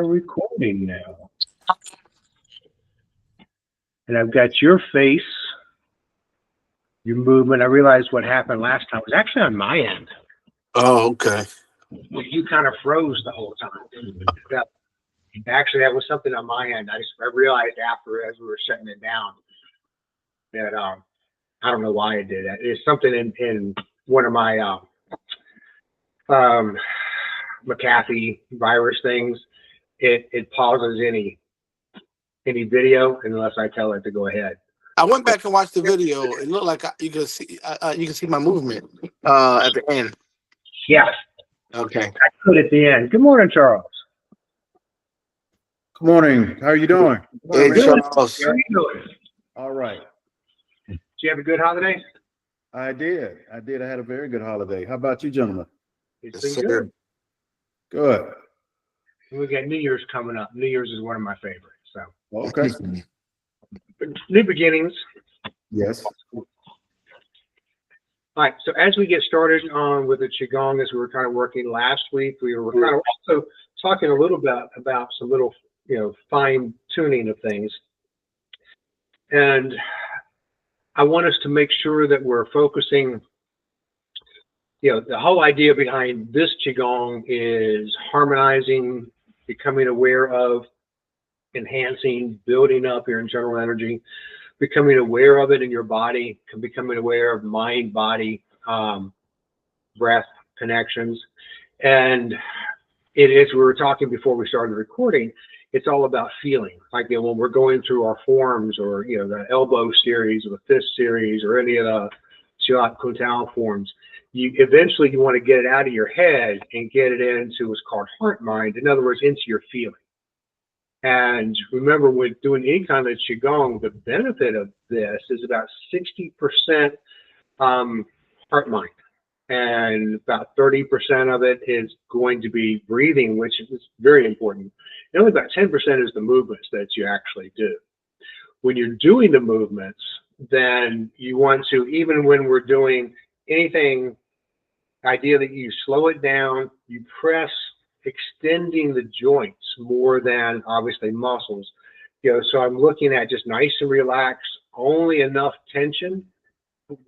recording now. And I've got your face, your movement. I realized what happened last time was actually on my end. Oh, okay. You kind of froze the whole time. Actually, that was something on my end. I realized after, as we were shutting it down, that I don't know why I did that. It's something in one of my McAfee virus things. It pauses any video unless I tell it to go ahead. I went back and watched the video. It looked like you can see my movement at the end. Yeah. Okay. I could at the end. Good morning, Charles. Good morning. How are you doing? Hey, Charles. How are you doing? All right. Did you have a good holiday? I did. I had a very good holiday. How about you, gentlemen? It's been good. Good. We got New Year's coming up. New Year's is one of my favorites. So Okay. new beginnings. Yes. All right. So as we get started with the Qigong, as we were kind of working last week, we were kind of also talking a little bit about some little, fine tuning of things. And I want us to make sure that we're focusing, the whole idea behind this Qigong is harmonizing, becoming aware of, enhancing, building up your internal energy, becoming aware of it in your body, becoming aware of mind, body, breath connections. And it is, we were talking before we started recording, it's all about feeling. Like when we're going through our forms, or the elbow series or the fist series or any of the Chiat Kuntao forms, you eventually want to get it out of your head and get it into what's called heart mind. In other words, into your feeling. And remember, with doing any kind of Qigong, the benefit of this is about 60% heart mind, and about 30% of it is going to be breathing, which is very important. And only about 10% is the movements that you actually do. When you're doing the movements, then you want to, even when we're doing anything, idea that you slow it down, you press, extending the joints more than obviously muscles. So I'm looking at just nice and relaxed, only enough tension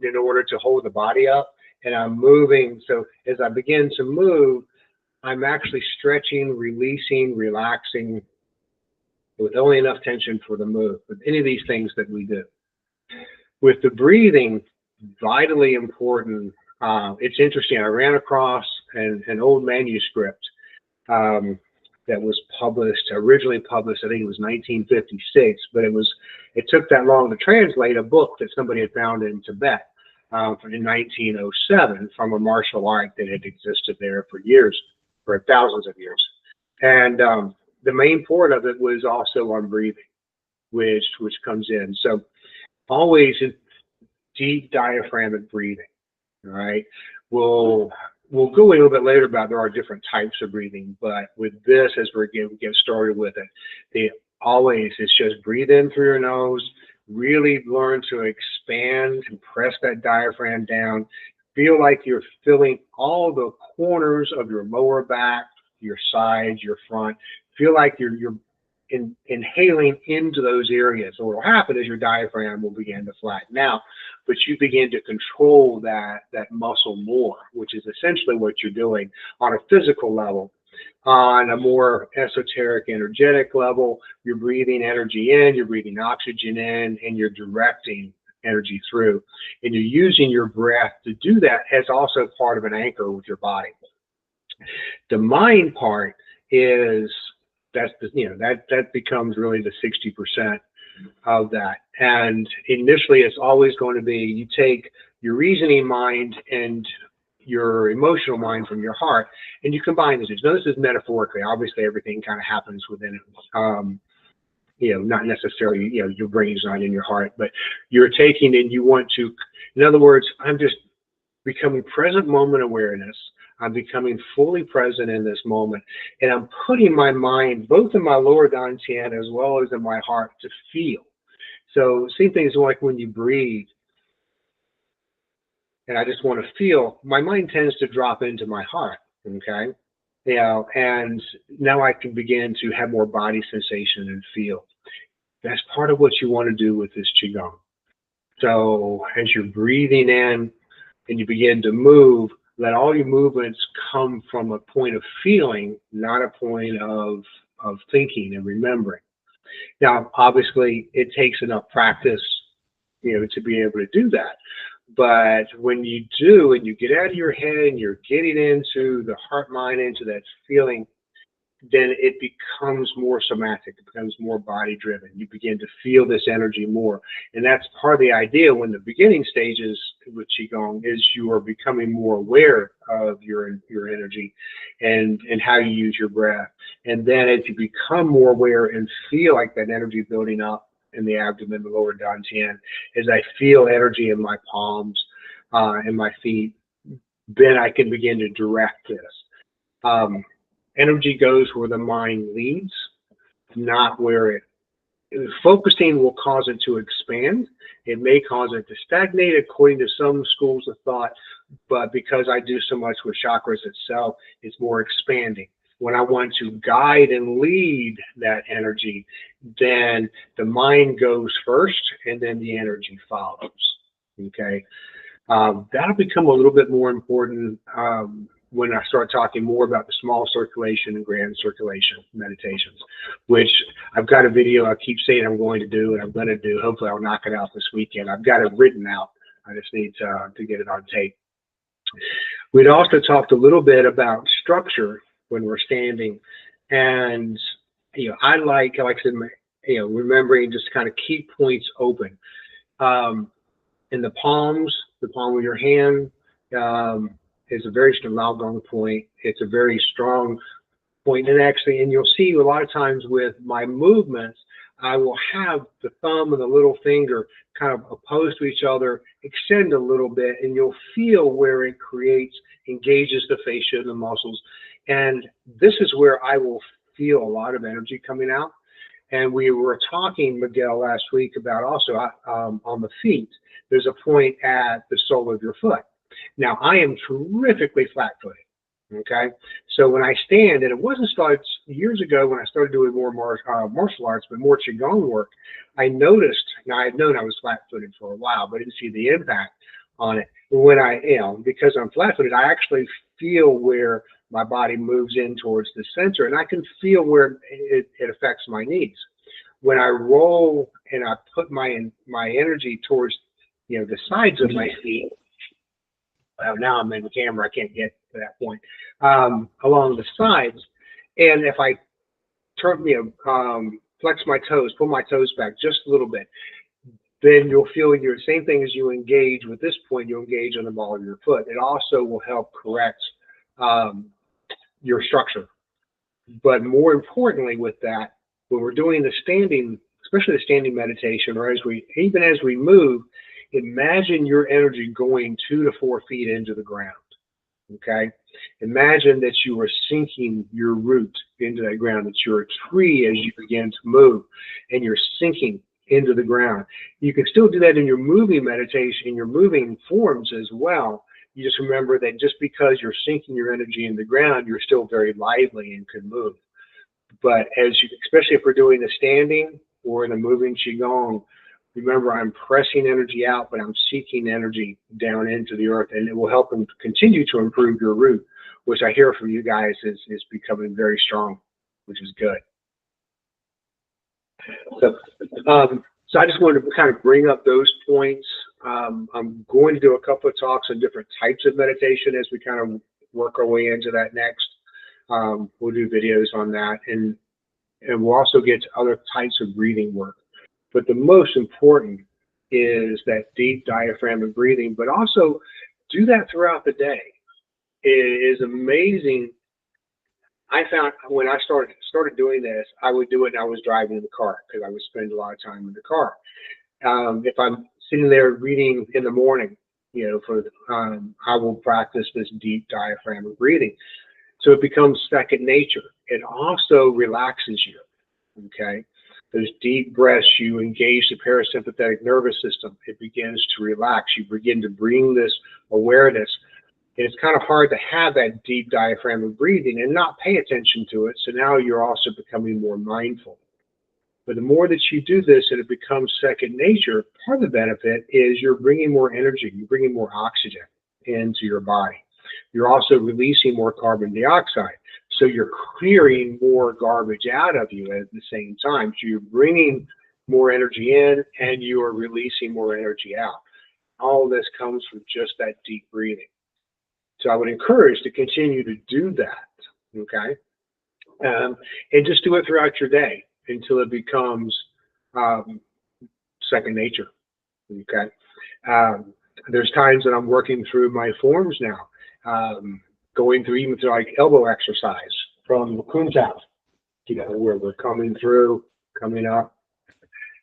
in order to hold the body up, and I'm moving. So as I begin to move, I'm actually stretching, releasing, relaxing with only enough tension for the move, with any of these things that we do. With the breathing, vitally important. It's interesting. I ran across an old manuscript that was originally published, I think it was 1956, but it took that long to translate a book that somebody had found in Tibet in 1907 from a martial art that had existed there for years, for thousands of years. And the main part of it was also on breathing, which comes in. So always deep diaphragmatic breathing. All right. We'll go a little bit later about there are different types of breathing, but with this, as we get started with it, it's just breathe in through your nose, really learn to expand and press that diaphragm down. Feel like you're filling all the corners of your lower back, your sides, your front. Feel like you're inhaling into those areas. So what will happen is your diaphragm will begin to flatten out, but you begin to control that muscle more, which is essentially what you're doing on a physical level. On a more esoteric, energetic level, you're breathing energy in, you're breathing oxygen in, and you're directing energy through. And you're using your breath to do that as also part of an anchor with your body. The mind part is, that becomes really the 60% of that. And initially, it's always going to be, you take your reasoning mind and your emotional mind from your heart, and you combine these. Now, this is metaphorically. Obviously, everything kind of happens within it. Not necessarily, your brain's not in your heart, but you're taking and you want to, in other words, I'm just becoming present moment awareness. I'm becoming fully present in this moment, and I'm putting my mind both in my lower dantian as well as in my heart to feel. So same things like when you breathe, and I just want to feel, my mind tends to drop into my heart, okay? you know, and now I can begin to have more body sensation and feel. That's part of what you want to do with this Qigong. So as you're breathing in and you begin to move, let all your movements come from a point of feeling, not a point of thinking and remembering. Now, obviously, it takes enough practice, you know, to be able to do that. But when you do, and you get out of your head and you're getting into the heart mind, into that feeling, then it becomes more somatic. It becomes more body driven. You begin to feel this energy more. And that's part of the idea when the beginning stages with Qigong is you are becoming more aware of your energy and how you use your breath. And then as you become more aware and feel like that energy building up in the abdomen, the lower dantian, as I feel energy in my palms and my feet, then I can begin to direct this. Energy goes where the mind leads, not where it. Focusing will cause it to expand. It may cause it to stagnate according to some schools of thought, but because I do so much with chakras itself, it's more expanding. When I want to guide and lead that energy, then the mind goes first and then the energy follows. Okay. That'll become a little bit more important when I start talking more about the small circulation and grand circulation meditations, which I've got a video I keep saying I'm going to do, and I'm going to do. Hopefully I'll knock it out this weekend. I've got it written out. I just need to get it on tape. We'd also talked a little bit about structure when we're standing, and you know, I like I said, you know, remembering just kind of keep points open. In the palm of your hand is a very strong Qigong point. It's a very strong point, and actually, and you'll see a lot of times with my movements, I will have the thumb and the little finger kind of opposed to each other, extend a little bit, and you'll feel where it engages the fascia and the muscles. And this is where I will feel a lot of energy coming out. And we were talking, Miguel, last week about also on the feet, there's a point at the sole of your foot. Now, I am terrifically flat-footed. Okay, so when I stand, and it wasn't started years ago when I started doing more martial arts, but more Qigong work, I noticed, now I had known I was flat-footed for a while, but I didn't see the impact on it. When because I'm flat-footed, I actually feel where my body moves in towards the center, and I can feel where it affects my knees. When I roll and I put my energy towards, the sides of my feet, well, now I'm in the camera, I can't get to that point, along the sides. And if I turn, flex my toes, pull my toes back just a little bit, then you'll feel your same thing as you engage with this point, you'll engage on the ball of your foot. It also will help correct your structure. But more importantly with that, when we're doing the standing, especially the standing meditation, or even as we move, imagine your energy going 2 to 4 feet into the ground. Okay, imagine that you are sinking your root into that ground, that you're a tree as you begin to move, and you're sinking into the ground. You can still do that in your moving meditation, in your moving forms as well. You just remember that just because you're sinking your energy in the ground, you're still very lively and can move. But especially if we're doing the standing or the moving Qigong, remember, I'm pressing energy out, but I'm seeking energy down into the earth, and it will help them continue to improve your root, which I hear from you guys is becoming very strong, which is good. So I just wanted to kind of bring up those points. I'm going to do a couple of talks on different types of meditation as we kind of work our way into that next. We'll do videos on that, and we'll also get to other types of breathing work. But the most important is that deep diaphragmatic breathing, but also do that throughout the day. It is amazing. I found when I started doing this, I would do it and I was driving in the car because I would spend a lot of time in the car. If I'm sitting there reading in the morning, I will practice this deep diaphragmatic breathing. So it becomes second nature. It also relaxes you, okay? Those deep breaths, you engage the parasympathetic nervous system. It begins to relax. You begin to bring this awareness And it's kind of hard to have that deep diaphragmatic breathing and not pay attention to it. So now you're also becoming more mindful. But the more that you do this and it becomes second nature, part of the benefit is you're bringing more energy, you're bringing more oxygen into your body. You're also releasing more carbon dioxide. So you're clearing more garbage out of you at the same time. So you're bringing more energy in and you are releasing more energy out. All of this comes from just that deep breathing. So I would encourage to continue to do that, okay? And just do it throughout your day until it becomes second nature, okay? There's times that I'm working through my forms now, going through even through like elbow exercise from the Kuntao, where we're coming through, coming up.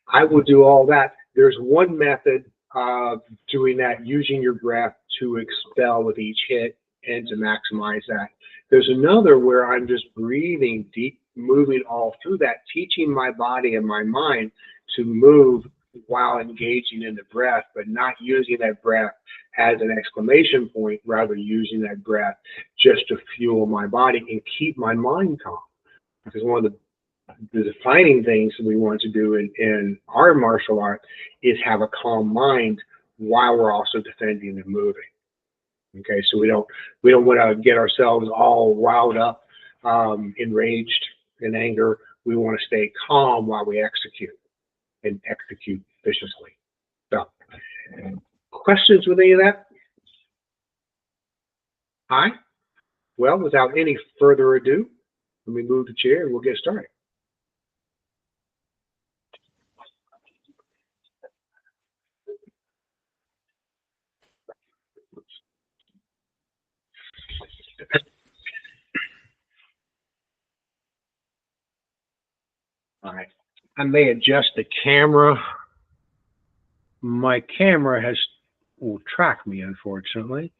I will do all that. There's one method of doing that, using your breath to expel with each hit and to maximize that. There's another where I'm just breathing deep, moving all through that, teaching my body and my mind to move while engaging in the breath, but not using that breath as an exclamation point, rather using that breath just to fuel my body and keep my mind calm. Because one of the defining things that we want to do in our martial art is have a calm mind while we're also defending and moving. Okay, so we don't want to get ourselves all riled up, enraged, in anger. We want to stay calm while we execute and execute viciously. So, questions with any of that? All right. Well, without any further ado, let me move the chair and we'll get started. All right. I may adjust the camera. My camera will track me, unfortunately.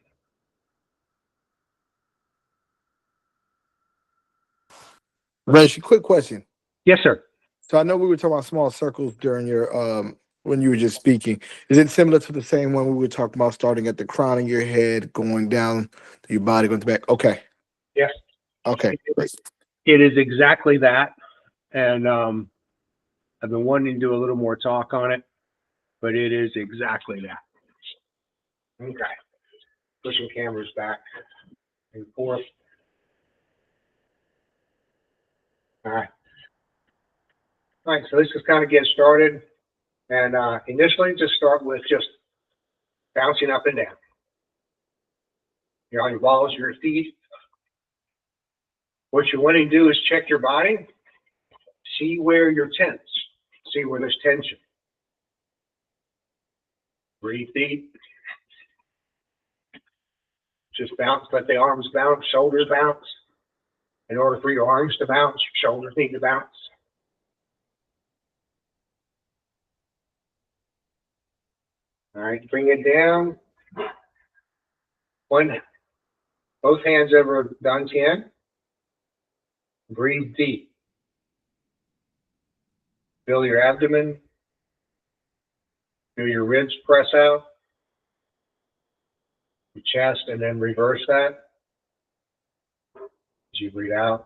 Reg, quick question. Yes, sir. So I know we were talking about small circles during your when you were just speaking. Is it similar to the same one we were talking about, starting at the crown of your head, going down to your body, going to the back? Okay. Yes. Okay. Great. It is exactly that. And I've been wanting to do a little more talk on it, but it is exactly that. Okay. Pushing cameras back and forth. All right. All right, so let's just kind of get started. And initially, just start with just bouncing up and down. You're on your balls, your feet. What you want to do is check your body. See where you're tense. See where there's tension. Breathe deep. Just bounce, let the arms bounce, shoulders bounce. In order for your arms to bounce, your shoulders need to bounce. All right, bring it down. Both hands over dantian. Breathe deep. Feel your abdomen. Feel your ribs press out. Your chest, and then reverse that as you breathe out.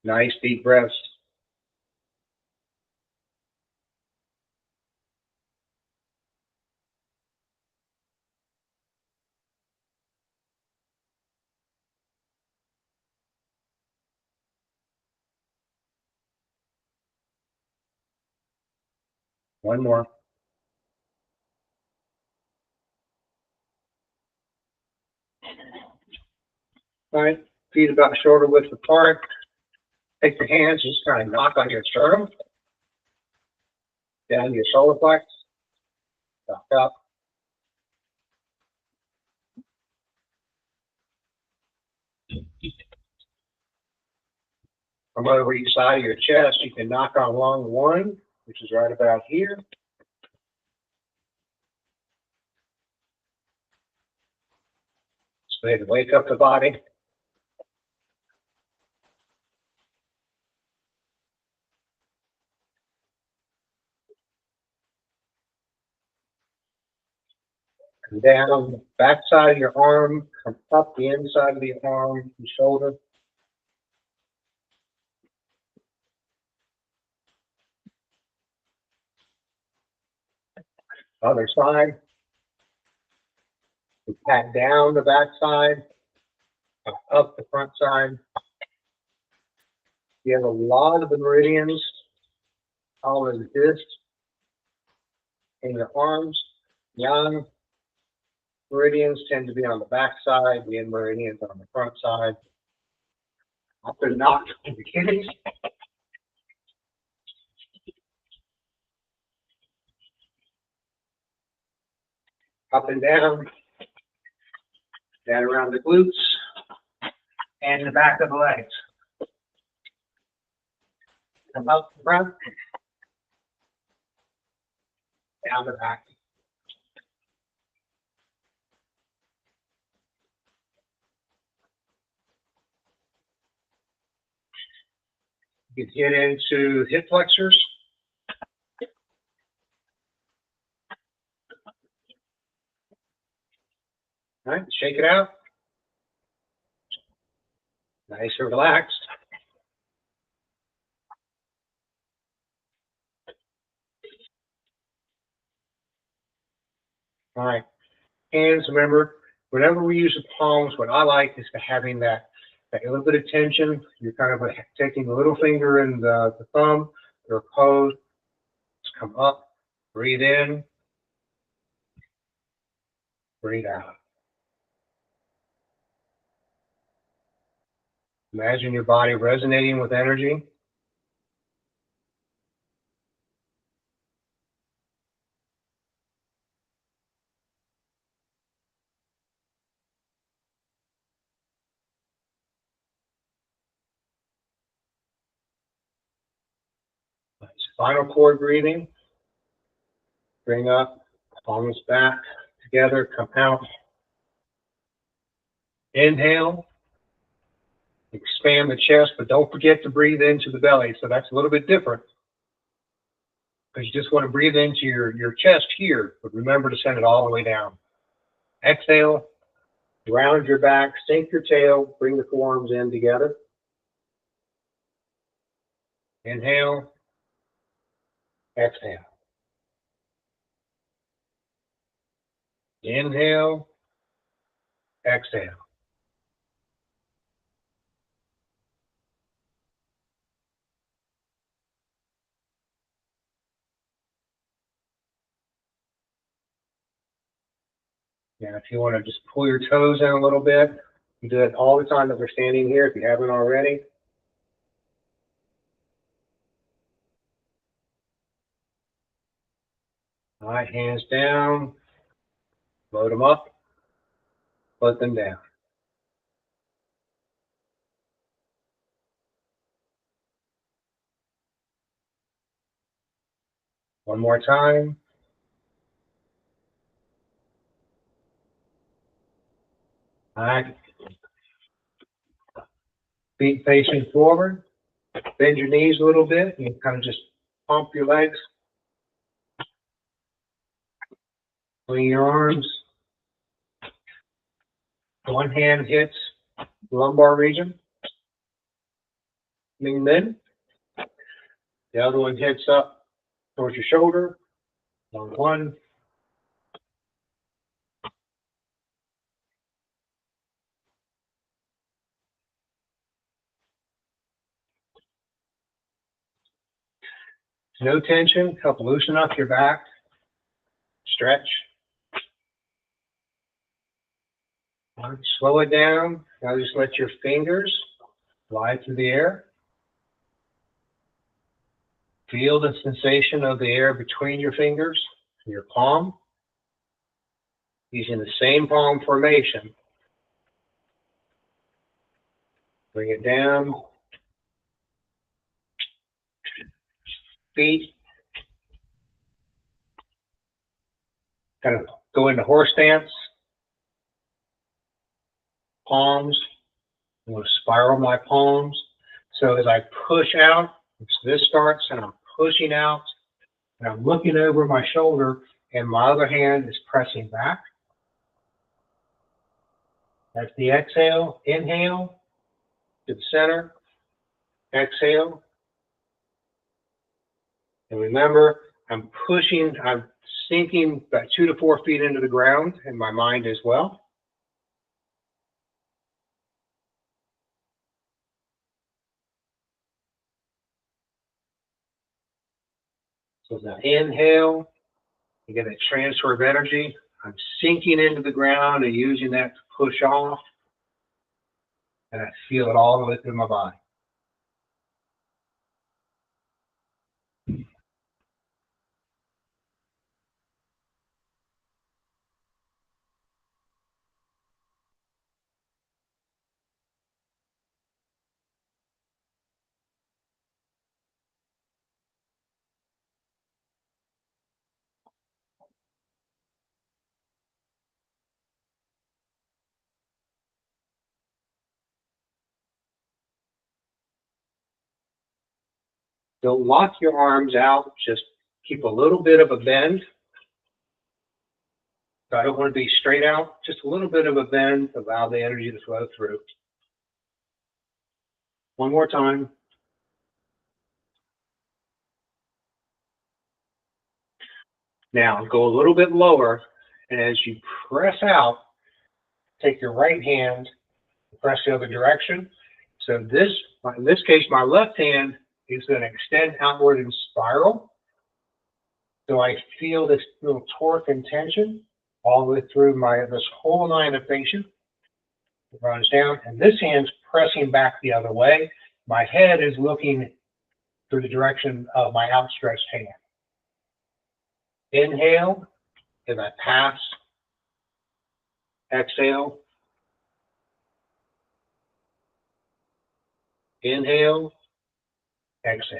Nice deep breaths. One more. All right, feet about shoulder width apart. Take your hands, just kind of knock on your sternum. Down your solar plex. Back up. From over each side of your chest, you can knock on lung 1, which is right about here. So they can wake up the body. Come down the back side of your arm, come up the inside of the arm, the shoulder. Other side. We pat down the back side, up the front side. You have a lot of the meridians, all of this in your arms. Yang meridians tend to be on the back side, the yin meridians on the front side. Often not in the kidneys. Up and down around the glutes and the back of the legs. Come up the front, down the back. You can get into hip flexors. All right, shake it out. Nice and relaxed. All right, hands, remember, whenever we use the palms, what I like is to having that little bit of tension. You're kind of taking the little finger and the thumb, they're opposed. Just come up, breathe in, breathe out. Imagine your body resonating with energy. Nice. Spinal cord breathing. Bring up, palms back together, come out. Inhale. Expand the chest, but don't forget to breathe into the belly. So that's a little bit different, because you just want to breathe into your chest here, but remember to send it all the way down. Exhale, round your back, sink your tail, bring the forearms in together. Inhale, exhale. Inhale, exhale. And if you want to just pull your toes in a little bit, you do it all the time that we're standing here if you haven't already. All right, hands down, load them up, let them down. One more time. All right. Feet facing forward. Bend your knees a little bit and kind of just pump your legs. Swing your arms. One hand hits the lumbar region. Lean in. The other one hits up towards your shoulder. One. No tension. Help loosen up your back. Stretch. All right, slow it down. Now just let your fingers glide through the air. Feel the sensation of the air between your fingers and your palm. Using the same palm formation. Bring it down. Feet. Kind of go into horse stance. Palms. I'm going to spiral my palms. So as I push out, this starts and I'm pushing out and I'm looking over my shoulder and my other hand is pressing back. That's the exhale. Inhale to the center. Exhale. And remember, I'm sinking about 2 to 4 feet into the ground in my mind as well. So now inhale, you get a transfer of energy. I'm sinking into the ground and using that to push off. And I feel it all the way through my body. Don't lock your arms out, just keep a little bit of a bend. So I don't want to be straight out, just a little bit of a bend, allow the energy to flow through. One more time. Now go a little bit lower, and as you press out, take your right hand, press the other direction. So in this case, my left hand is going to extend outward and spiral. So I feel this little torque and tension all the way through this whole line of fascia. It runs down, and this hand's pressing back the other way. My head is looking through the direction of my outstretched hand. Inhale, as I pass. Exhale. Inhale. Exhale.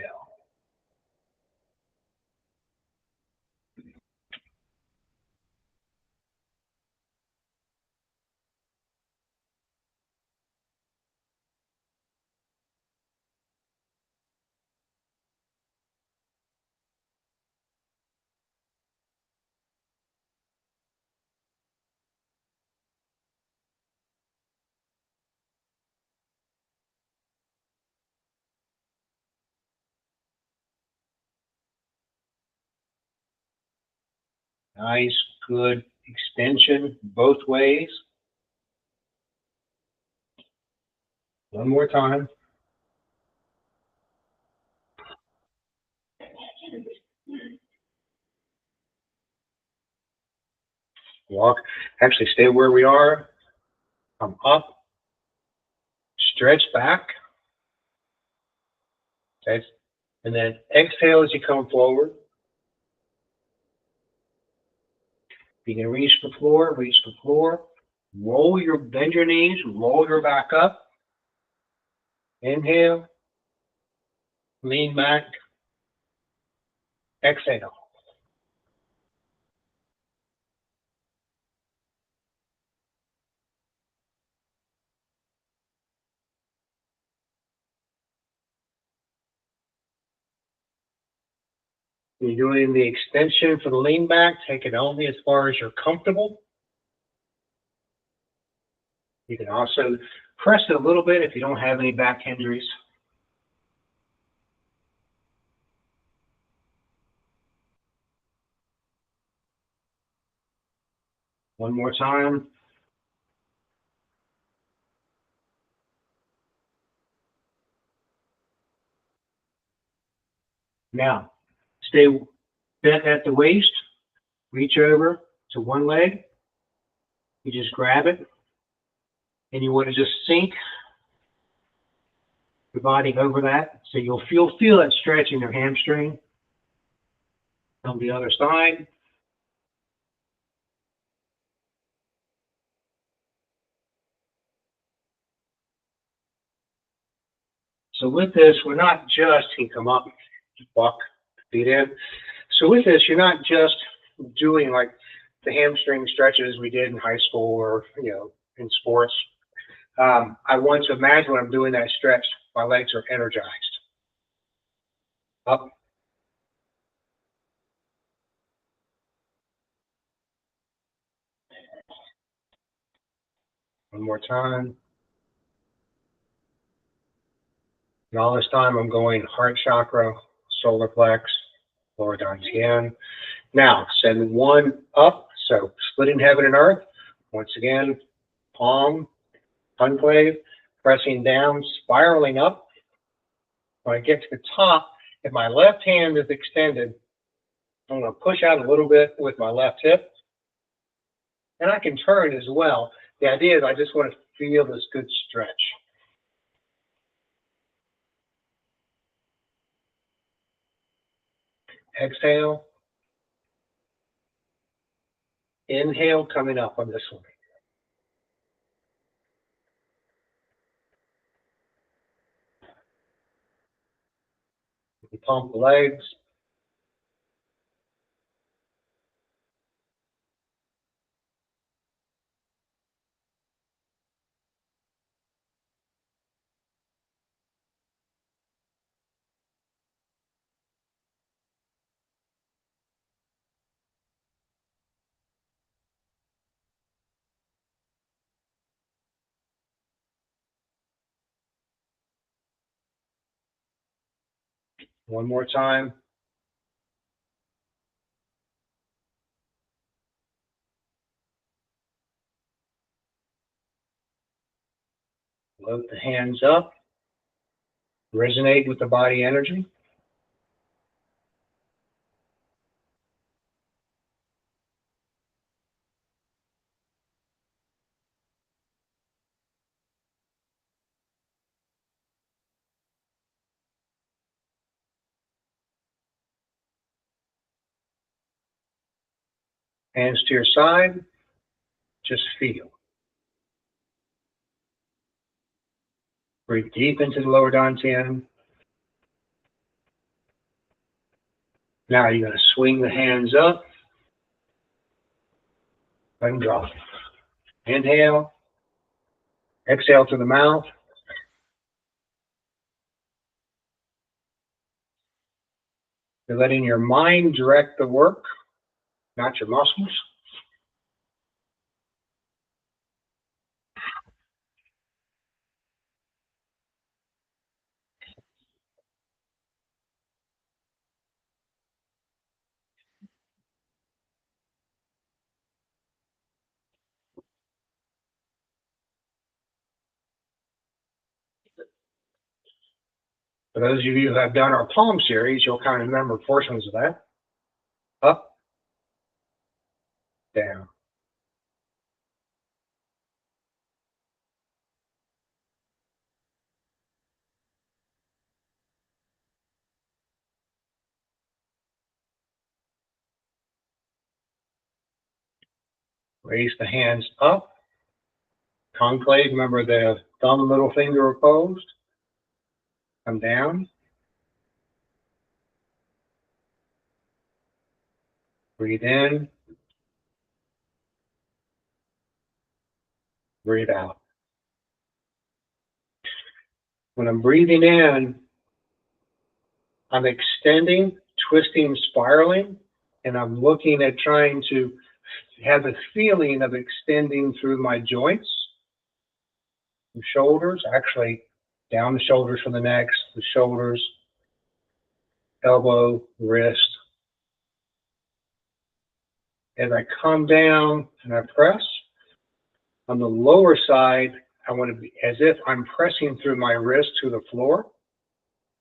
Nice, good extension both ways. One more time. Walk, actually stay where we are. Come up, stretch back. Okay, and then exhale as you come forward. You can reach the floor, bend your knees, roll your back up. Inhale, lean back, exhale. You're doing the extension for the lean back, take it only as far as you're comfortable. You can also press it a little bit if you don't have any back injuries. One more time. Now, stay bent at the waist, reach over to one leg. You just grab it, and you want to just sink your body over that. So you'll feel that stretch in your hamstring. On the other side. So with this, we're not just, you come up, walk, feet in. So with this, you're not just doing like the hamstring stretches we did in high school or, in sports. I want to imagine when I'm doing that stretch, my legs are energized. Up. One more time. And all this time I'm going heart chakra, solar plex, lower dantian. Now send one up, so splitting heaven and earth. Once again, palm, conclave, pressing down, spiraling up. When I get to the top, if my left hand is extended, I'm going to push out a little bit with my left hip. And I can turn as well. The idea is I just want to feel this good stretch. Exhale. Inhale, coming up on this one. Pump the legs. One more time. Float the hands up. Resonate with the body energy. Hands to your side. Just feel. Breathe deep into the lower dantian. Now you're going to swing the hands up and drop. Inhale. Exhale to the mouth. You're letting your mind direct the work, not your muscles. For those of you who have done our palm series, you'll kind of remember portions of that. Up, down. Raise the hands up. Conclave, remember the thumb and middle finger opposed. Come down. Breathe in. Breathe out. When I'm breathing in, I'm extending, twisting, spiraling, and I'm looking at trying to have a feeling of extending through my joints, the shoulders, actually down the shoulders from the neck, the shoulders, elbow, wrist. As I come down and I press, on the lower side, I want to be as if I'm pressing through my wrist to the floor.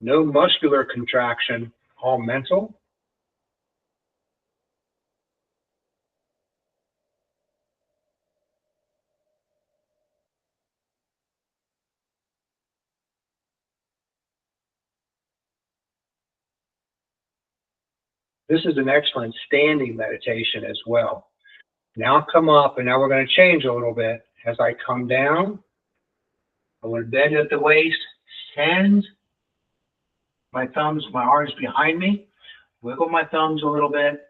No muscular contraction, all mental. This is an excellent standing meditation as well. Now come up, and now we're going to change a little bit. As I come down, I want to bend at the waist, send my thumbs, my arms behind me, wiggle my thumbs a little bit,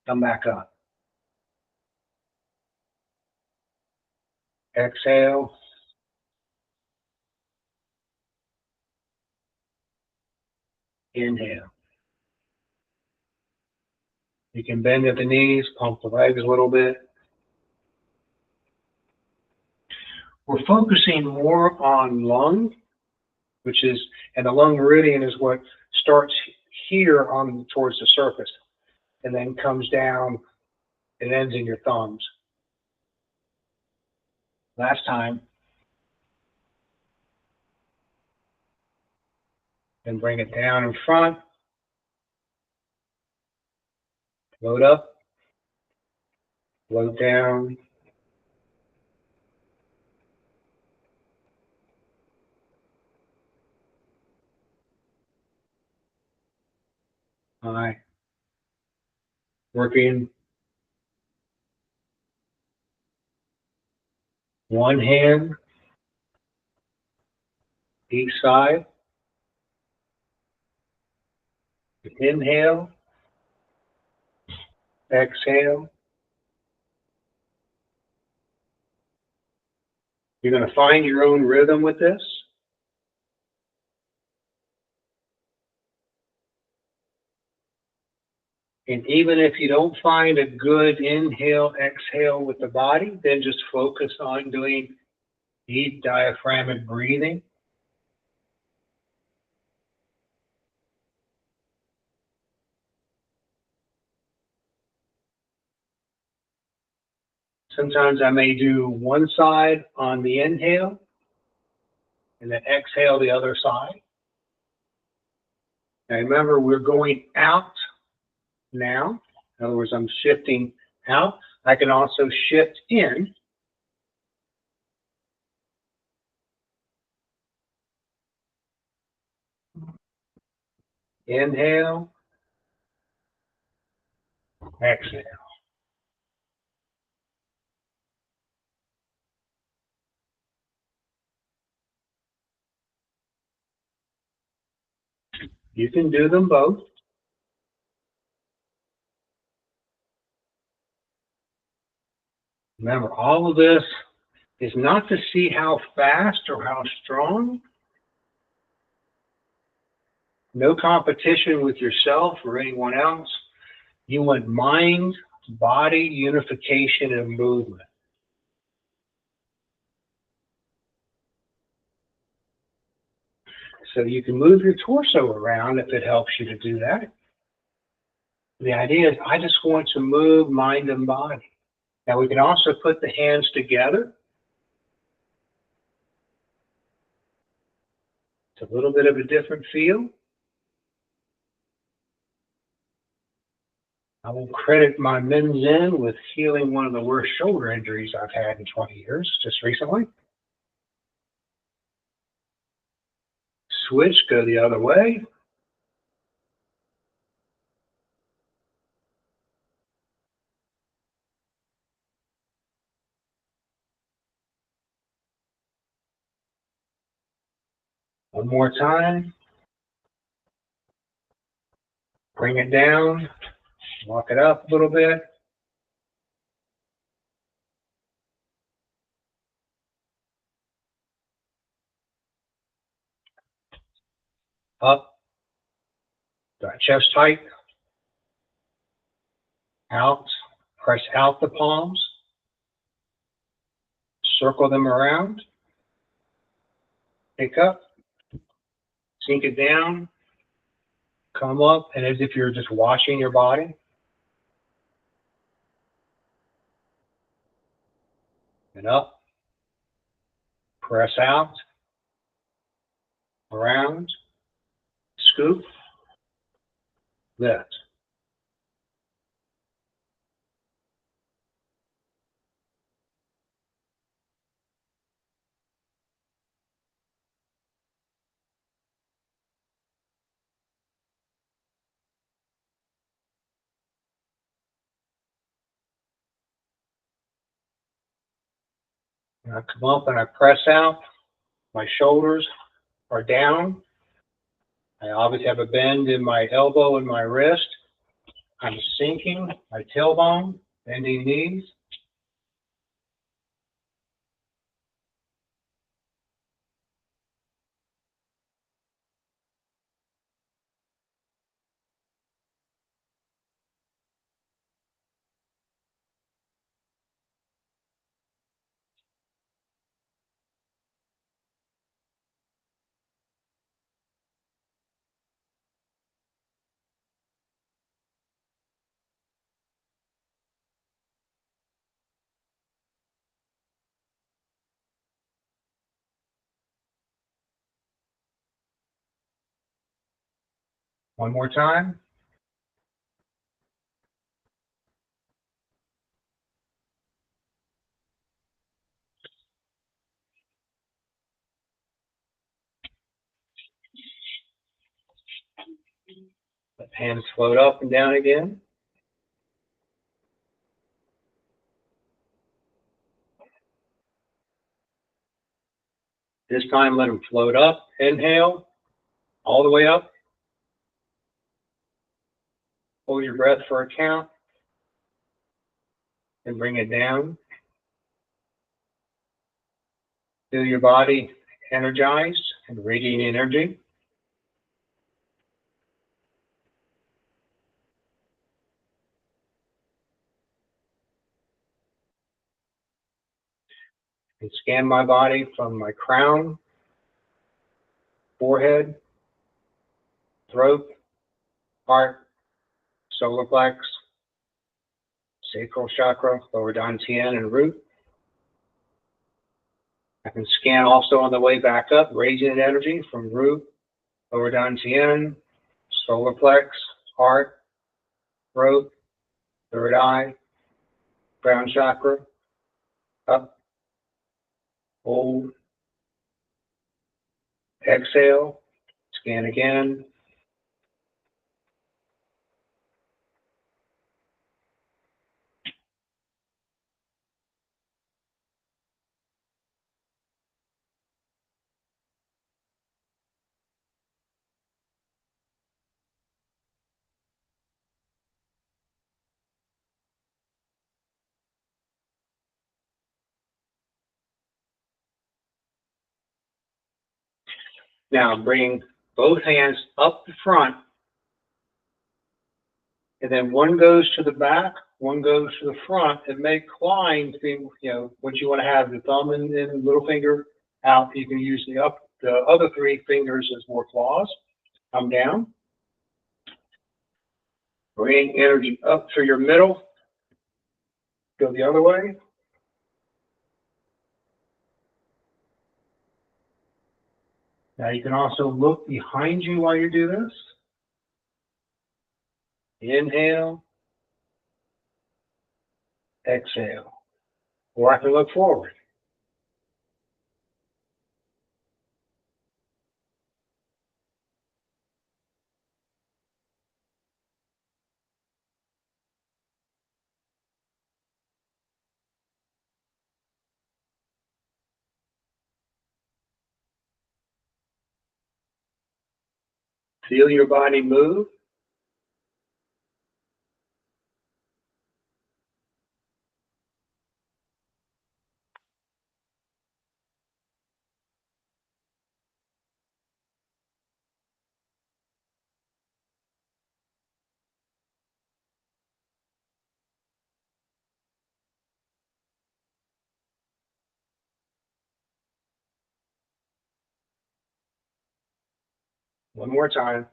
come back up. Exhale. Inhale. You can bend at the knees, pump the legs a little bit. we're focusing more on lung, which is, and the lung meridian is what starts here on towards the surface and then comes down and ends in your thumbs. Last time. And bring it down in front. Load up. Load down. All right. Working one hand each side. Inhale. Exhale. You're going to find your own rhythm with this. And even if you don't find a good inhale, exhale with the body, then just focus on doing deep diaphragmatic breathing. Sometimes I may do one side on the inhale and then exhale the other side. Now remember, we're going out now. In other words, I'm shifting out. I can also shift in. Inhale, exhale. You can do them both. Remember, all of this is not to see how fast or how strong. No competition with yourself or anyone else. You want mind, body unification and movement. So you can move your torso around if it helps you to do that. The idea is I just want to move mind and body. Now we can also put the hands together. It's a little bit of a different feel. I will credit my Min Zen with healing one of the worst shoulder injuries I've had in 20 years, just recently. Switch, go the other way. One more time. Bring it down. Walk it up a little bit. Up. Got chest tight. Out. Press out the palms. Circle them around. Pick up. Sink it down. Come up, and as if you're just washing your body. And up. Press out. Around. Scoop. Lift. And I come up and I press out. My shoulders are down. I obviously have a bend in my elbow and my wrist. I'm sinking my tailbone, bending knees. One more time. Let hands float up and down again. This time, let them float up. Inhale, all the way up. Hold your breath for a count. And bring it down. Feel your body energized and radiating energy. And scan my body from my crown, forehead, throat, heart, solar plex, sacral chakra, lower dantian, and root. I can scan also on the way back up, raising energy from root, lower dantian, solar plex, heart, throat, third eye, crown chakra, up, hold, exhale, scan again. Now bring both hands up the front, and then one goes to the back, one goes to the front. It may climb, once you want to have the thumb and little finger out, you can use the other three fingers as more claws. Come down. Bring energy up through your middle. Go the other way. Now you can also look behind you while you do this. Inhale. Exhale. Or I can look forward. Feel your body move. One more time.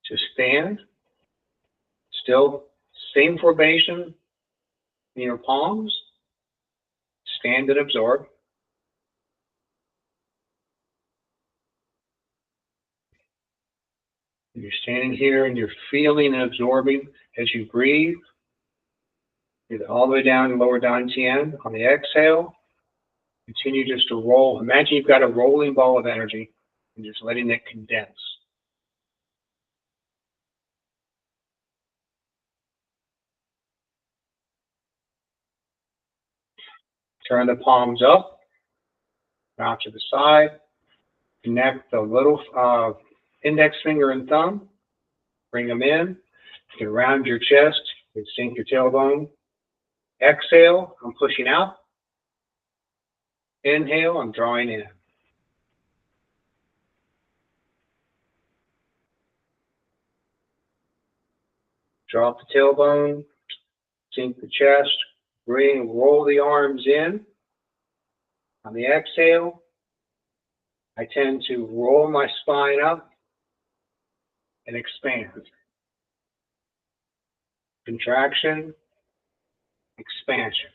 Just stand. Still, same formation in your palms. Stand and absorb. You're standing here and you're feeling and absorbing as you breathe. Breathe all the way down to lower dantian. On the exhale, continue just to roll. Imagine you've got a rolling ball of energy and just letting it condense. Turn the palms up, out to the side. Connect the little index finger and thumb. Bring them in. You can round your chest. You can sink your tailbone. Exhale, I'm pushing out. Inhale, I'm drawing in. Drop the tailbone, sink the chest, roll the arms in. On the exhale, I tend to roll my spine up and expand. Contraction, expansion.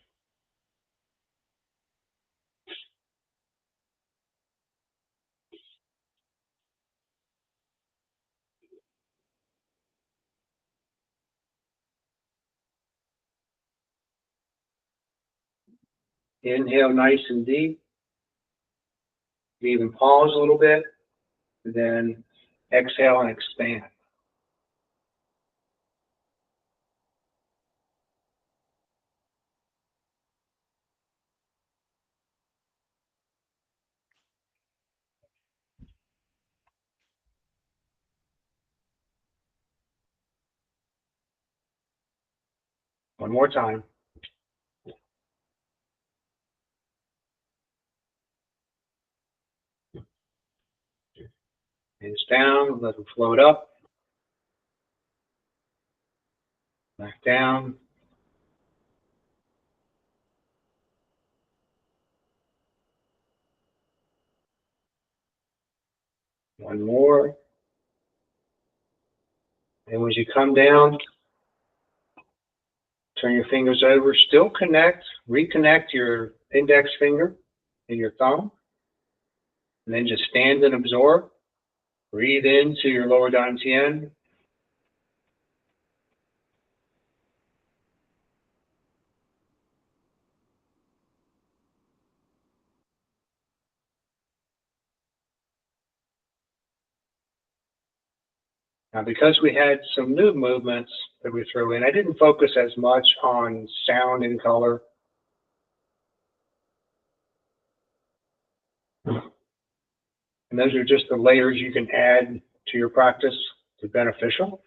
Inhale nice and deep. Even pause a little bit. And then exhale and expand. One more time. Hands down, let them float up. Back down. One more. And when you come down, turn your fingers over. Still reconnect your index finger and your thumb. And then just stand and absorb. Breathe into your lower dantian. Now, because we had some new movements that we threw in, I didn't focus as much on sound and color. And those are just the layers you can add to your practice to beneficial.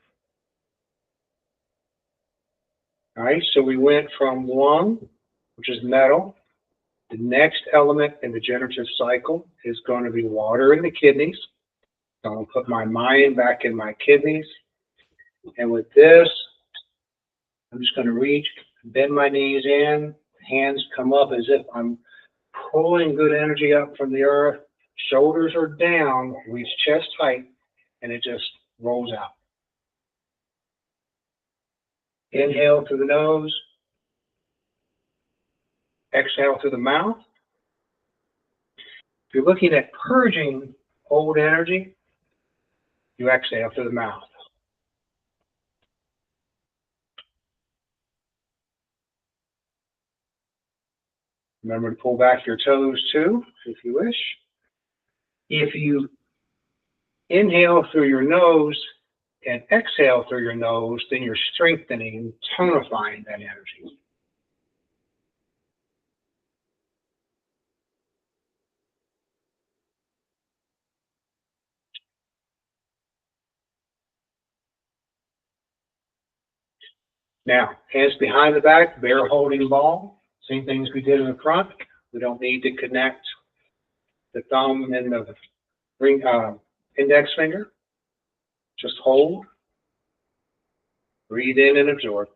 All right, so we went from lung, which is metal. The next element in the generative cycle is going to be water in the kidneys. So I'm going to put my mind back in my kidneys. And with this, I'm just going to reach, bend my knees in, hands come up as if I'm pulling good energy up from the earth. Shoulders are down, reach chest height, and it just rolls out. Inhale through the nose. Exhale through the mouth. If you're looking at purging old energy, you exhale through the mouth. Remember to pull back your toes too, if you wish. If you inhale through your nose and exhale through your nose, then you're strengthening, tonifying that energy. Now, hands behind the back, bear holding ball. Same things we did in the front. We don't need to connect the thumb and the index finger. Just hold. Breathe in and absorb.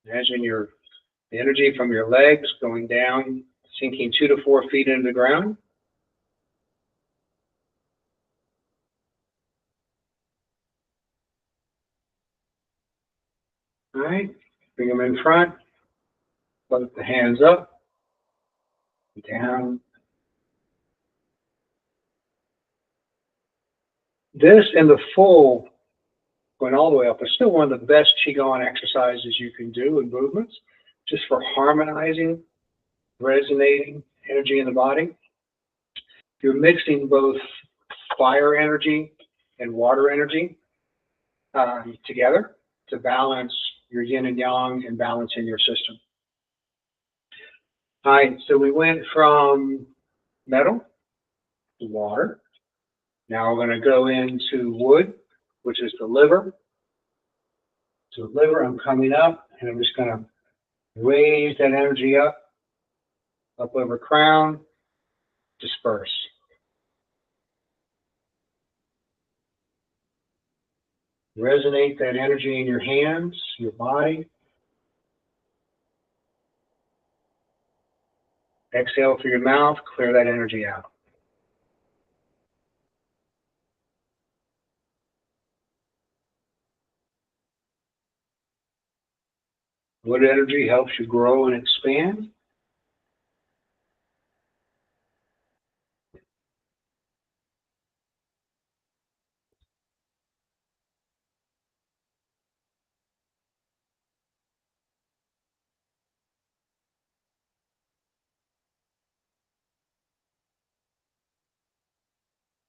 Imagine the energy from your legs going down, sinking 2 to 4 feet into the ground. All right, bring them in front. Float the hands up, down. This in the full, going all the way up, is still one of the best Qigong exercises you can do in movements, just for harmonizing, resonating energy in the body. You're mixing both fire energy and water energy together to balance your yin and yang and balance in your system. All right, so we went from metal to water. Now we're going to go into wood, which is the liver. So the liver, I'm coming up, and I'm just going to raise that energy up over crown, disperse. Resonate that energy in your hands, your body. Exhale through your mouth, clear that energy out. What energy helps you grow and expand?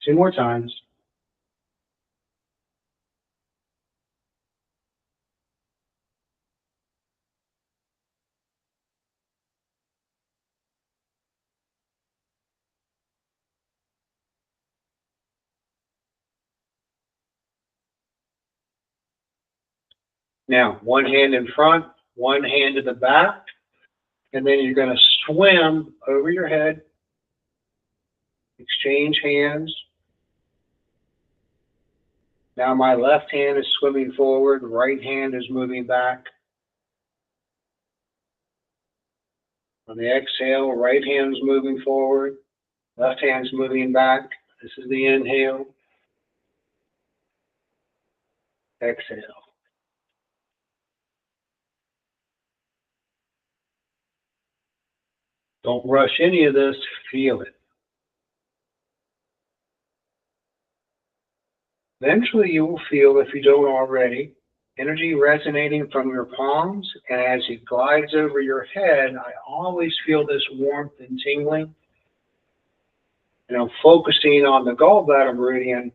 Two more times. Now, one hand in front, one hand in the back, and then you're going to swim over your head. Exchange hands. Now my left hand is swimming forward, right hand is moving back. On the exhale, right hand's moving forward, left hand's moving back. This is the inhale. Exhale. Don't rush any of this, feel it. Eventually you will feel, if you don't already, energy resonating from your palms, and as it glides over your head, I always feel this warmth and tingling. And I'm focusing on the gallbladder meridian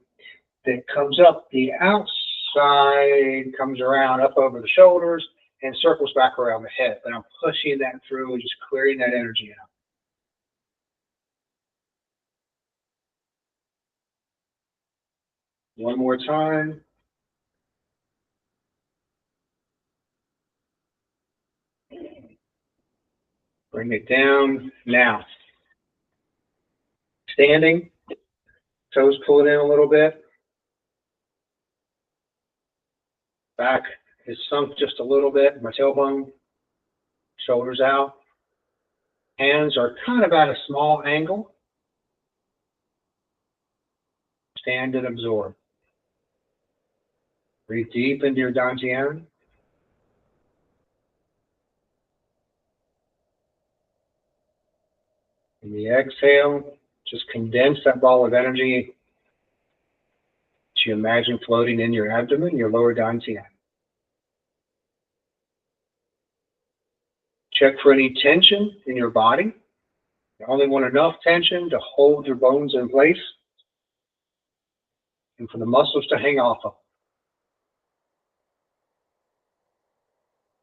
that comes up the outside, comes around up over the shoulders, and circles back around the head. But I'm pushing that through and just clearing that energy out. One more time. Bring it down. Now, standing, toes pulled in a little bit. Back is sunk just a little bit, my tailbone, shoulders out. Hands are kind of at a small angle. Stand and absorb. Breathe deep into your dantian. In the exhale, just condense that ball of energy that you imagine floating in your abdomen, your lower dantian. Check for any tension in your body. You only want enough tension to hold your bones in place and for the muscles to hang off of.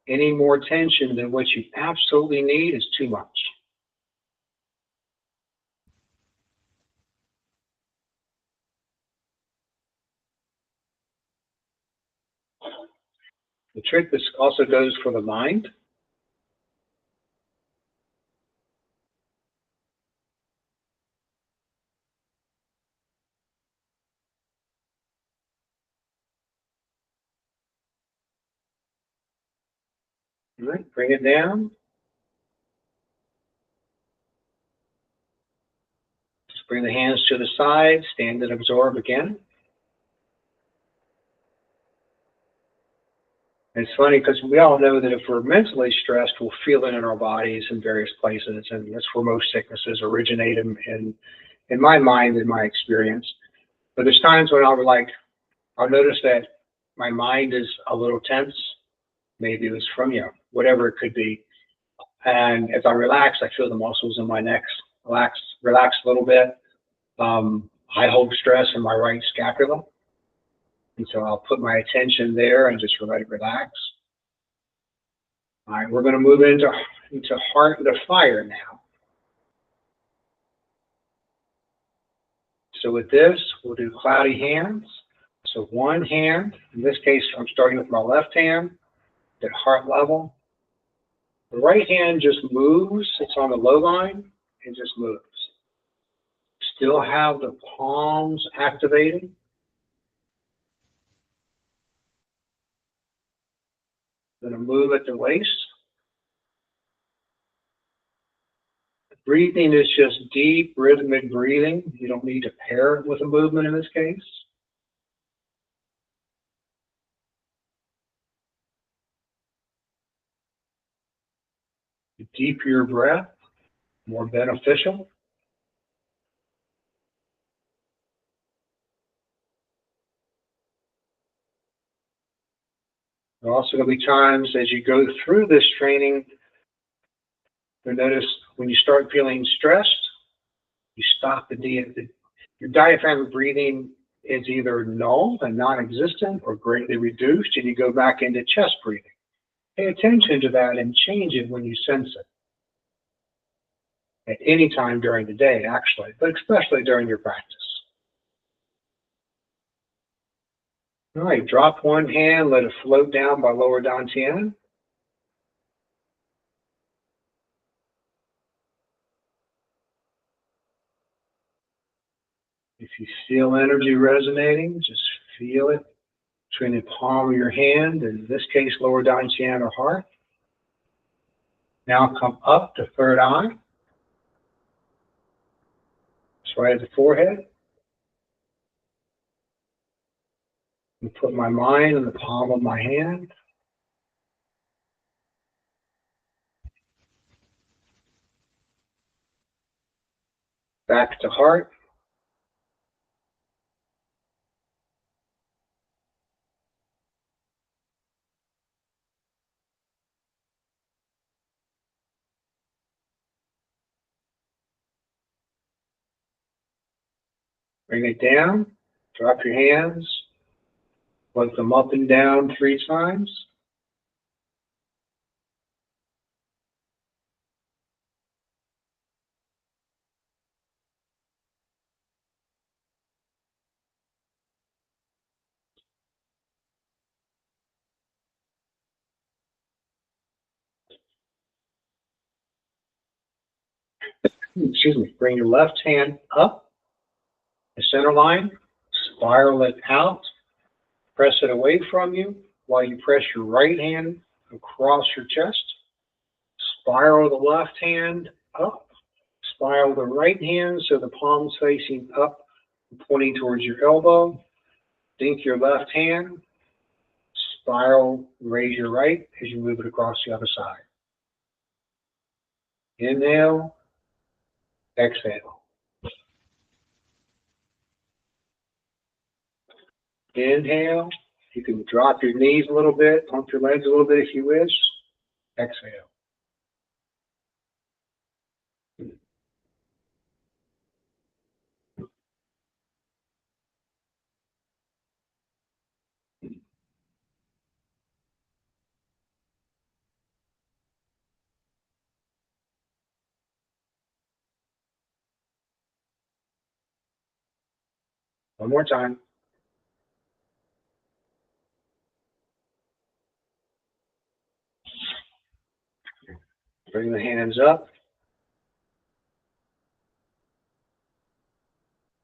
Any more tension than what you absolutely need is too much. The trick, this also goes for the mind. All right, bring it down. Just bring the hands to the side, stand and absorb again. And it's funny because we all know that if we're mentally stressed, we'll feel it in our bodies in various places, and that's where most sicknesses originate in my mind, in my experience. But there's times when I'll notice that my mind is a little tense. Maybe it was from whatever it could be. And as I relax, I feel the muscles in my neck relax a little bit. I hold stress in my right scapula. And so I'll put my attention there and just let it relax. All right, we're going to move into heart and the fire now. So with this, we'll do cloudy hands. So one hand, in this case, I'm starting with my left hand at heart level. The right hand just moves. It's on the low line. It just moves. Still have the palms activated. Going to move at the waist. Breathing is just deep, rhythmic breathing. You don't need to pair it with a movement in this case. The deeper your breath, the more beneficial. There are also going to be times as you go through this training, you'll notice when you start feeling stressed, you stop your diaphragmatic breathing is either null and non-existent or greatly reduced, and you go back into chest breathing. Pay attention to that and change it when you sense it. At any time during the day, actually, but especially during your practice. All right, drop one hand, let it float down by lower dantian. If you feel energy resonating, just feel it between the palm of your hand, and in this case, lower dantian or heart. Now come up to third eye. It's right at the forehead. And put my mind in the palm of my hand. Back to heart. Bring it down. Drop your hands. Float them up and down 3 times. Excuse me. Bring your left hand up the center line. Spiral it out. Press it away from you while you press your right hand across your chest. Spiral the left hand up. Spiral the right hand so the palm's facing up, pointing towards your elbow. Think your left hand. Spiral, raise your right as you move it across the other side. Inhale, exhale. Inhale. You can drop your knees a little bit, pump your legs a little bit if you wish. Exhale. One more time. Bring the hands up.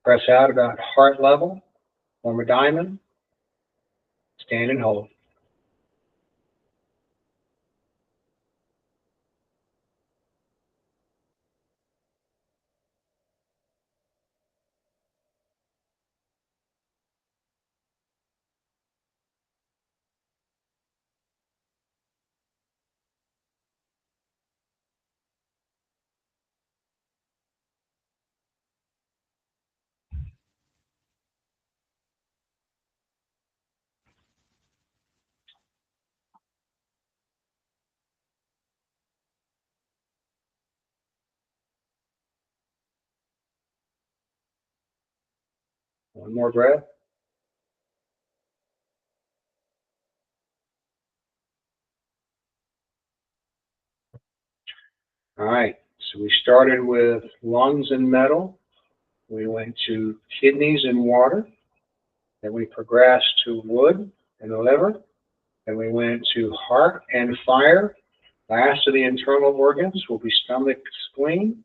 Press out about heart level. Form a diamond. Stand and hold. One more breath. All right. So we started with lungs and metal. We went to kidneys and water. Then we progressed to wood and the liver. Then we went to heart and fire. Last of the internal organs will be stomach, spleen.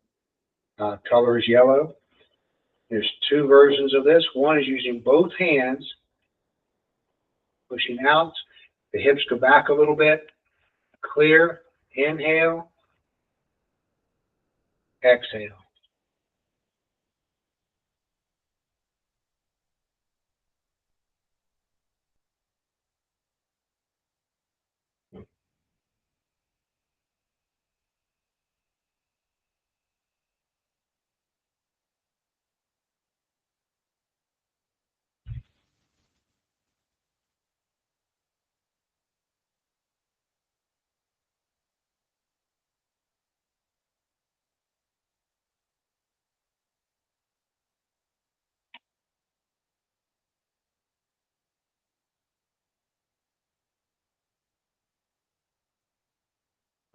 Color is yellow. There's 2 versions of this. One is using both hands, pushing out. The hips go back a little bit. Clear. Inhale. Exhale.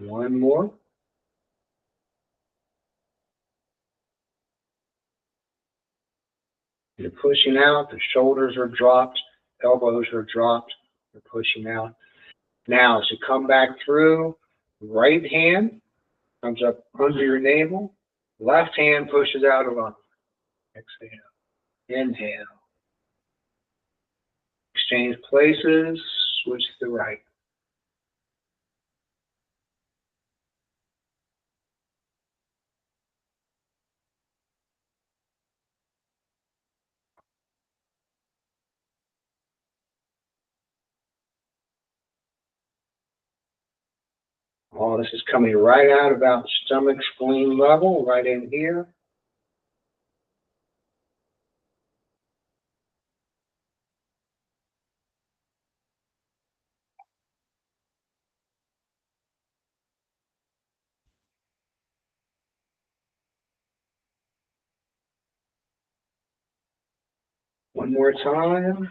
One more. You're pushing out, the shoulders are dropped, elbows are dropped, you're pushing out. Now, as you come back through, right hand comes up under your navel, left hand pushes out along. Exhale. Inhale. Exchange places, switch to the right. All this is coming right out about stomach spleen level, right in here. One more time.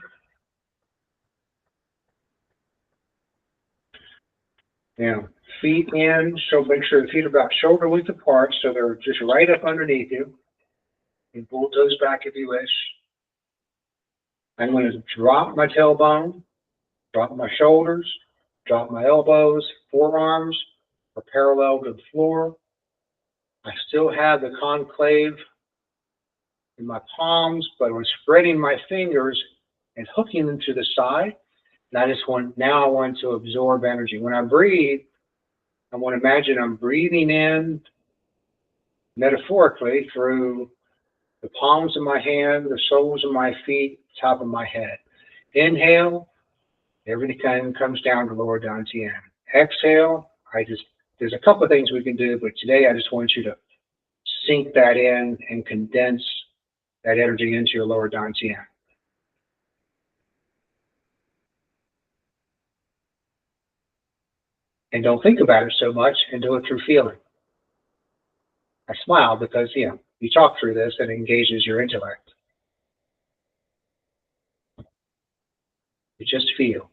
Now, feet in, so make sure the feet are about shoulder width apart, so they're just right up underneath you. You can pull toes back if you wish. I'm going to drop my tailbone, drop my shoulders, drop my elbows, forearms are parallel to the floor. I still have the conclave in my palms, but I'm spreading my fingers and hooking them to the side. And now I want to absorb energy. When I breathe, I want to imagine I'm breathing in metaphorically through the palms of my hand, the soles of my feet, top of my head. Inhale, everything kind of comes down to lower dantian. Exhale, there's a couple of things we can do, but today I just want you to sink that in and condense that energy into your lower dantian. And don't think about it so much and do it through feeling. I smile because, you talk through this and it engages your intellect. You just feel.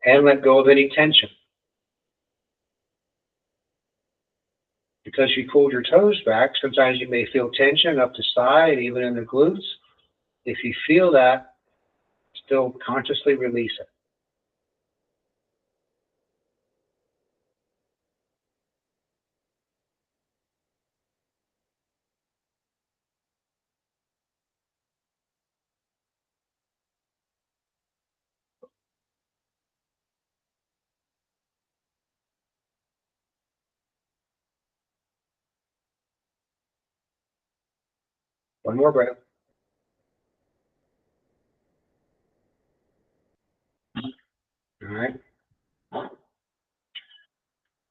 And let go of any tension. Because you pulled your toes back, sometimes you may feel tension up the side, even in the glutes. If you feel that, still consciously release it. One more breath. All right.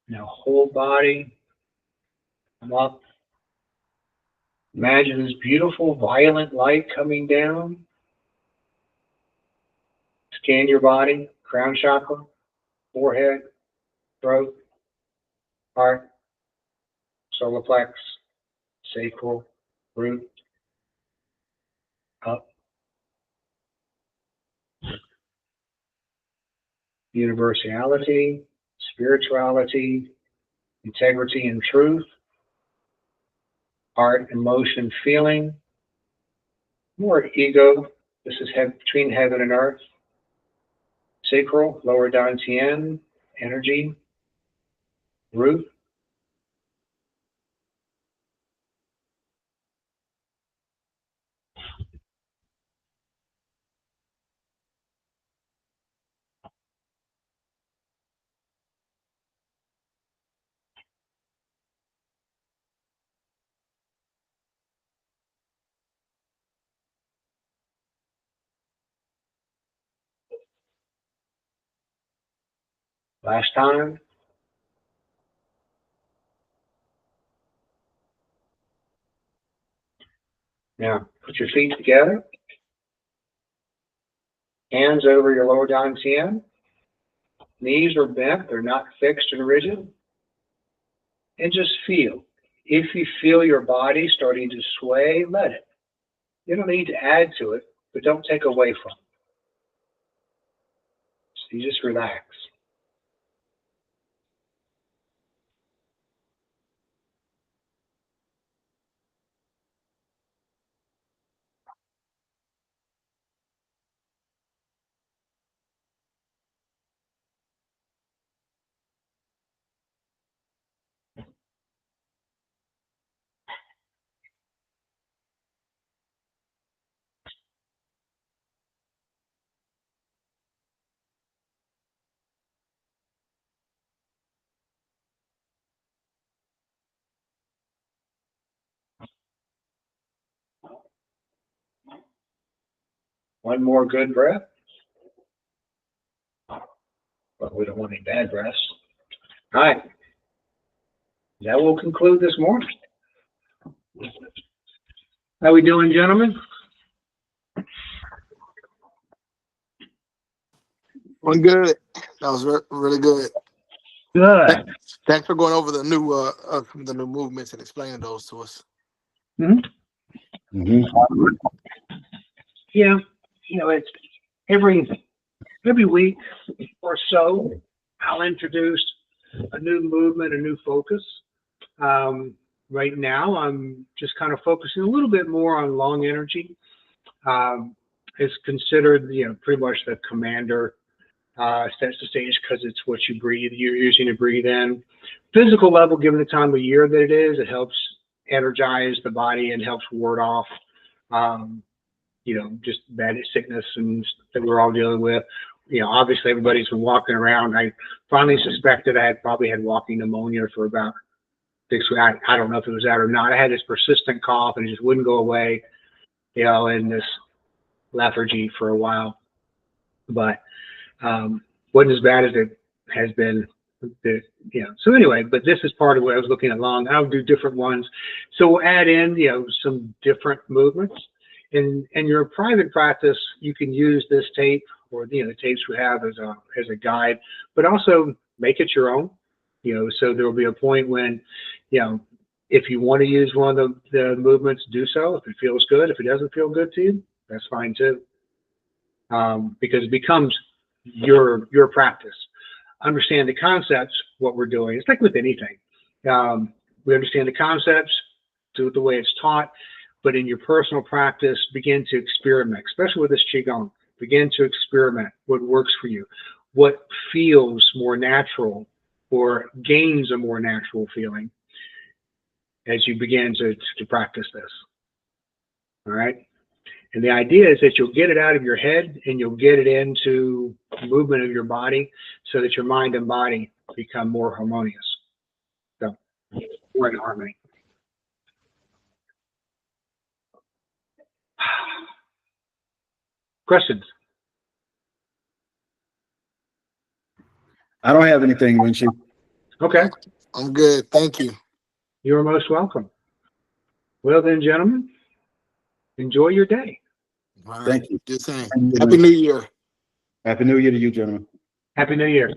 Now whole body, come up. Imagine this beautiful violet light coming down. Scan your body, crown chakra, forehead, throat, heart, solar plex, sacral, root, up, universality, spirituality, integrity and truth, heart, emotion, feeling, more ego. This is between heaven and earth. Sacral, lower dantian, energy, root, Last time. Now, put your feet together. Hands over your lower dantian. Knees are bent. They're not fixed and rigid. And just feel. If you feel your body starting to sway, let it. You don't need to add to it, but don't take away from it. So you just relax. One more good breath. But we don't want any bad breaths. All right. That will conclude this morning. How we doing, gentlemen? Doing good. That was really good. Good. Thanks for going over the new movements and explaining those to us. Mm-hmm. Mm-hmm. Yeah, it's every week or so, I'll introduce a new movement, a new focus. Right now, I'm just kind of focusing a little bit more on long energy. It's considered, pretty much the commander sets the stage because it's what you breathe. You're using to breathe in. Physical level, given the time of year that it is, it helps energize the body and helps ward off, just bad sickness and that we're all dealing with. Obviously everybody's been walking around. I finally suspected I probably had walking pneumonia for about 6 weeks. I don't know if it was that or not. I had this persistent cough and it just wouldn't go away, and this lethargy for a while. But wasn't as bad as it has been. So anyway, but this is part of what I was looking at long. I'll do different ones. So we'll add in, some different movements. In your private practice, you can use this tape or the tapes we have as a guide, but also make it your own. So there will be a point when, if you want to use one of the movements, do so. If it feels good, if it doesn't feel good to you, that's fine too. Because it becomes your practice. Understand the concepts, what we're doing. It's like with anything. We understand the concepts, do it the way it's taught, but in your personal practice, begin to experiment, especially with this Qigong. Begin to experiment what works for you, what feels more natural or gains a more natural feeling as you begin to practice this. All right? And the idea is that you'll get it out of your head and you'll get it into movement of your body so that your mind and body become more harmonious. So we're in harmony. Questions? I don't have anything, Winchie. Okay. I'm good. Thank you. You're most welcome. Well then, gentlemen, enjoy your day. All right. Thank you. Just saying. Thank you, Happy New Year. Happy New Year to you, gentlemen. Happy New Year.